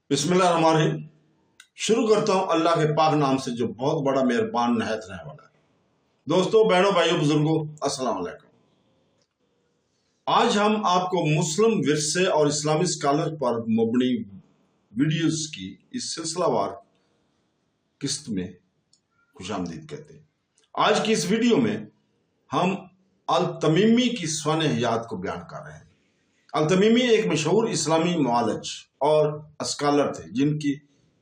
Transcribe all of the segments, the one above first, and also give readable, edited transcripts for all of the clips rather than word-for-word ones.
बिस्मिल्लाहिर्रहमानिर्रहीम। शुरू करता हूँ अल्लाह के पाक नाम से जो बहुत बड़ा मेहरबान नहायत रहने वाला है। दोस्तों, बहनों, भाइयों, बुजुर्गों, अस्सलाम वालेकुम। आज हम आपको मुस्लिम विरसे और इस्लामी स्कॉलर पर मबनी वीडियोस की इस सिलसिलावार किस्त में खुशामदीद कहते हैं। आज की इस वीडियो में हम अल तमीमी की स्वान हयात को बयान कर रहे हैं। अल तमीमी एक मशहूर इस्लामी मुआलिज और स्कॉलर थे जिनकी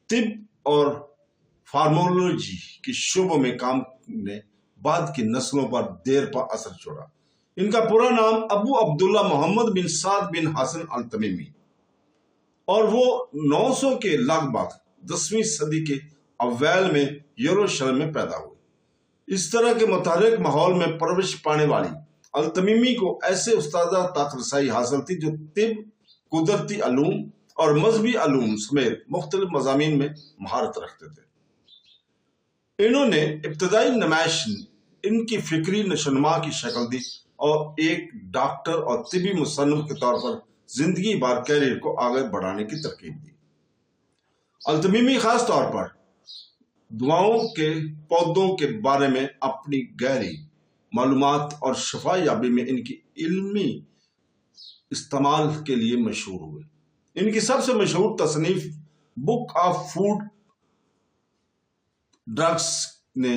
तिब और फार्मोलॉजी के शोबों में काम ने बाद की नस्लों पर देर पर असर छोड़ा। इनका पूरा नाम अबू अब्दुल्ला मोहम्मद बिन साद बिन हसन अल तमीमी और वो 900 के लगभग 10वीं सदी के अव्वैल में यरूशलेम में पैदा हुए। इस तरह के मुतहर्रिक माहौल में परवरिश पाने वाली अल तमीमी को ऐसे उस्तादा तक रसाई हासिल थी जो तिब, कुदरती अलूम और मजहबी अलूम समेत मुख्तलिफ मज़ामीन में महारत रखते थे। इन्होंने इब्तदाई नुमाइश इनकी फिक्री नशोनुमा की शक्ल दी और एक डॉक्टर और तिबी मुसन्निफ के तौर पर जिंदगी भर कैरियर को आगे बढ़ाने की तरकीब दी। अल तमीमी खास तौर पर दुआओं के पौधों के बारे में अपनी गहरी मालूमात और शफा याबी में इनकी इल्मी इस्तेमाल के लिए मशहूर हुए। इनकी सबसे मशहूर तसनीफ बुक ऑफ फूड ड्रग्स ने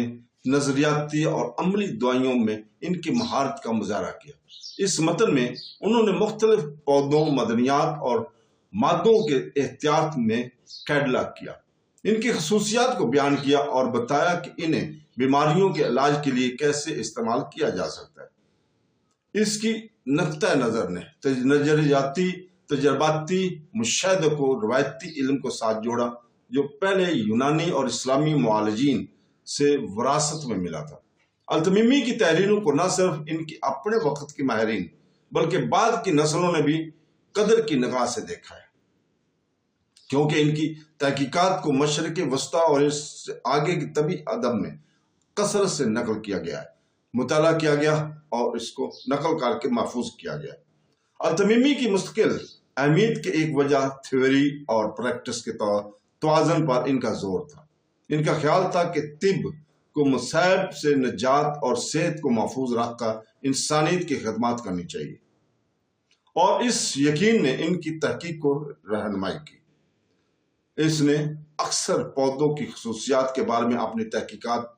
नजरियाती और अमली दवाइयों में इनकी महारत का मुजाहरा किया। इस मतन में उन्होंने मुख्तलिफ पौधों, मदनियात और मादों के एहतियात में कैटलॉग किया, इनकी खसूसियात को बयान किया और बताया कि इन्हें बीमारियों के इलाज के लिए कैसे इस्तेमाल किया जा सकता है। इसकी नक्ता नज़र ने नजरियाती तजर्बाती मुशाहिदे को रवायती इल्म को साथ जोड़ा जो पहले यूनानी और इस्लामी मुआलिजीन से विरासत में मिला था। अल तमीमी की तहरीरों को न सिर्फ इनकी अपने वक्त की माहिरीन बल्कि बाद की नस्लों ने भी कदर की निगाह से देखा है, क्योंकि इनकी तहकीकात को मशरिक़ वस्ता और इससे आगे की तबी अदब में कसरत से नकल किया गया है, मुताला किया गया और इसको नकल करके महफूज किया गया। अल तमीमी की मुस्तकिल अहमियत की एक वजह थ्योरी और प्रैक्टिस के तवाज़ुन पर इनका जोर था। इनका ख्याल था कि तिब को मुसाइब से निजात और सेहत को महफूज रखकर इंसानियत की खिदमत करनी चाहिए और इस यकीन ने इनकी तहकीक को रहनुमाई की। इसने अक्सर पौधों की खसूसियात के बारे में अपनी तहकीकात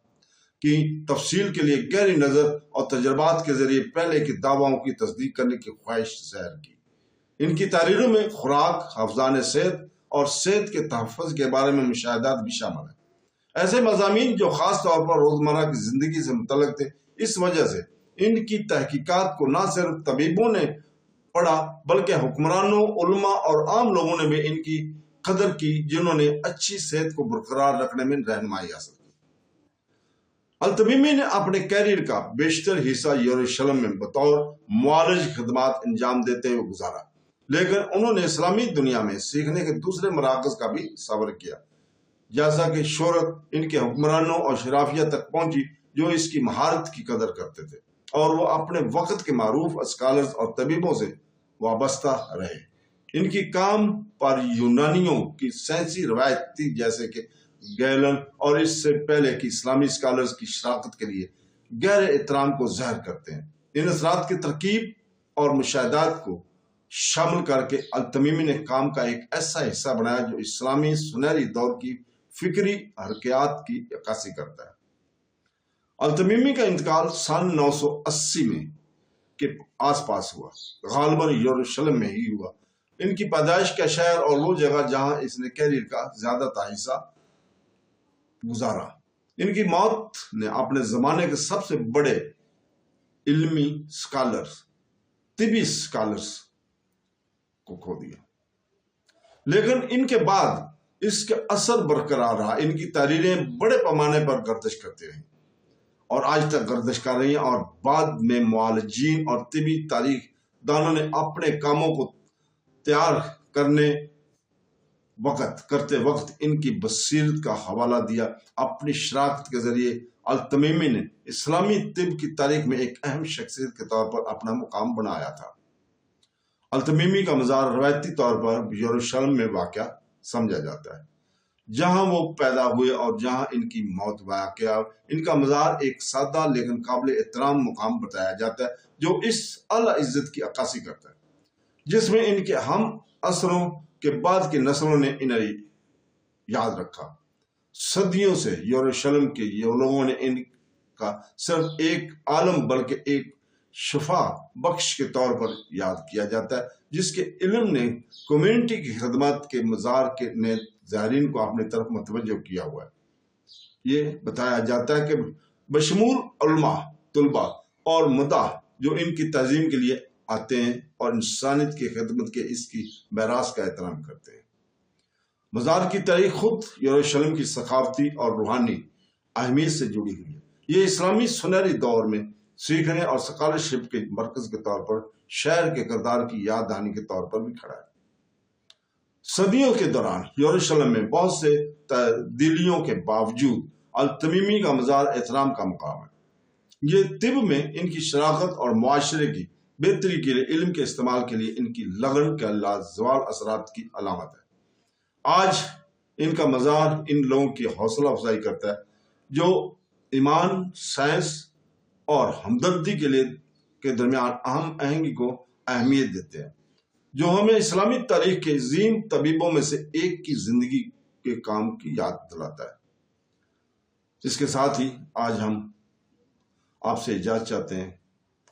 की तफसील के लिए गहरी नज़र और तजर्बात के जरिए पहले के दावाओं की तस्दीक करने की ख्वाहिश ज़ाहिर की। इनकी तहरीरों में खुराक, हफ्जान सेहत और सेहत के तहफ़्फ़ुज़ के बारे में मुशाहिदात भी शामिल हैं, ऐसे मज़ामीन जो ख़ास तौर पर रोज़मर्रा की ज़िंदगी से मुतल्लिक़ थे। इस वजह से इनकी तहकीकात को न सिर्फ तबीबों ने पढ़ा बल्कि हुक्मरानों, उलमा और आम लोगों ने भी इनकी कदर की, जिन्होंने अच्छी सेहत को बरकरार रखने में रहनुमाई हासिल की। अल तमीमी ने अपने कैरियर का बेशतर हिस्सा यरूशलेम में बतौर मुआलिज खिदमत अंजाम देते हुए गुजारा, लेकिन उन्होंने इस्लामी दुनिया में सीखने के दूसरे मराकज़ का भी सब्र किया। जैसा कि शोहरत इनके हुक्मरानों और शराफिया तक पहुंची जो इसकी महारत की कदर करते थे और वो अपने वक्त के मारूफ स्कॉलर्स और तबीबों से वाबस्ता रहे। इनकी काम पर यूनानियों की साइंसी रवायत थी, जैसे कि गैलन और इससे पहले की इस्लामी स्कॉलर्स की शराकत के लिए गहरे एहतराम को ज़ाहिर करते हैं। इन असरात की तरकीब और मुशाहिदात को शामिल करके अल तमीमी ने काम का एक ऐसा हिस्सा बनाया जो इस्लामी सुनहरी दौर की फिक्री हरकयात की अक्कासी करता है। अल तमीमी का इंतकाल सन 980 में के आसपास हुआ, गालिबन यरूशलेम में ही हुआ। इनकी पैदाइश का शहर और वो जगह जहां इसने कैरियर का ज्यादातर हिस्सा गुजारा। इनकी मौत ने अपने जमाने के सबसे बड़े इल्मी स्कॉलर्स, तिबी स्कॉलर्स को खो दिया, लेकिन इनके बाद इसके असर बरकरार रहा। इनकी तहरीरें बड़े पैमाने पर गर्दिश करती रही और आज तक गर्दिश कर रही हैं और बाद में मुआलिजीन और तिबी तारीख दानों ने अपने कामों को तैयार करते वक्त इनकी बसीरत का हवाला दिया। अपनी शराकत के जरिए अल तमीमी ने इस्लामी तिब की तारीख में एक अहम शख्सियत के तौर पर अपना मुकाम बनाया था। अल तमीमी का मज़ार रवायती तौर पर यरूशलेम में वाक़या समझा जाता है। जहां वो पैदा हुए और जहां इनकी मौत वाक़या, इनका मज़ार एक सादा लेकिन काबिल एहतराम मुकाम बताया जाता है जो इस आला इज्जत की अक्कासी करता है, जिसमें इनके हम असरों के बाद की नस्लों ने इन्हें याद रखा। सदियों से यरूशलेम के ये लोगों ने इनका सिर्फ एक आलम बल्कि एक शफा बख्श के तौर पर याद किया जाता है, जिसके इल्म ने कम्युनिटी की खदमत के मज़ार के ने ज़ायरीन को अपनी तरफ मुतवज्जो किया हुआ है। ये बताया जाता है कि बशमूल उलमा, तुलबा और मुदा जो इनकी तज़ीम के लिए आते हैं और इंसानियत की खिदमत के इसकी मेरास का एहतराम करते हैं। मज़ार की तारीख खुद यरूशलेम की सकाफती और रूहानी अहमियत से जुड़ी हुई है। ये इस्लामी सुनहरी दौर में सीखने और स्कॉलरशिप के मरकज के तौर पर शहर के किरदार की याद दहानी के तौर पर भी खड़ा है। सदियों के दौरान यरूशलेम में बहुत से तब्दीलियों के बावजूद अल-तमीमी का मज़ार एहतराम का मुकाम है। ये तिब में इनकी शराकत और मुआशरे की बेहतरी के लिए इल्म के इस्तेमाल के लिए इनकी लगन का लाजवाब असरात की अलामत है। आज इनका मज़ार इन लोगों की हौसला अफजाई करता है जो ईमान, साइंस और हमदर्दी के दरमियान अहम आहंगी को अहमियत देते हैं, जो हमें इस्लामी तारीख के अजीम तबीबों में से एक की जिंदगी के काम की याद दिलाता है। इसके साथ ही आज हम आपसे इजाज़त चाहते हैं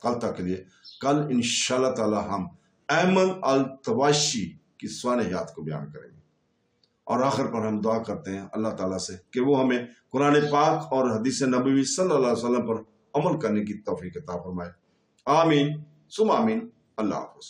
कल तक के लिए। कल इंशाअल्लाह ताला हम अहमद अल तवाशी की स्वान हयात को बयान करेंगे और आखिर पर हम दुआ करते हैं अल्लाह ताला से कि वो हमें कुरान पाक और हदीस नबवी सल्लल्लाहु अलैहि वसल्लम पर अमल करने की तौफीक अता फरमाए। आमीन सुम आमीन। अल्लाह हाफ़िज़।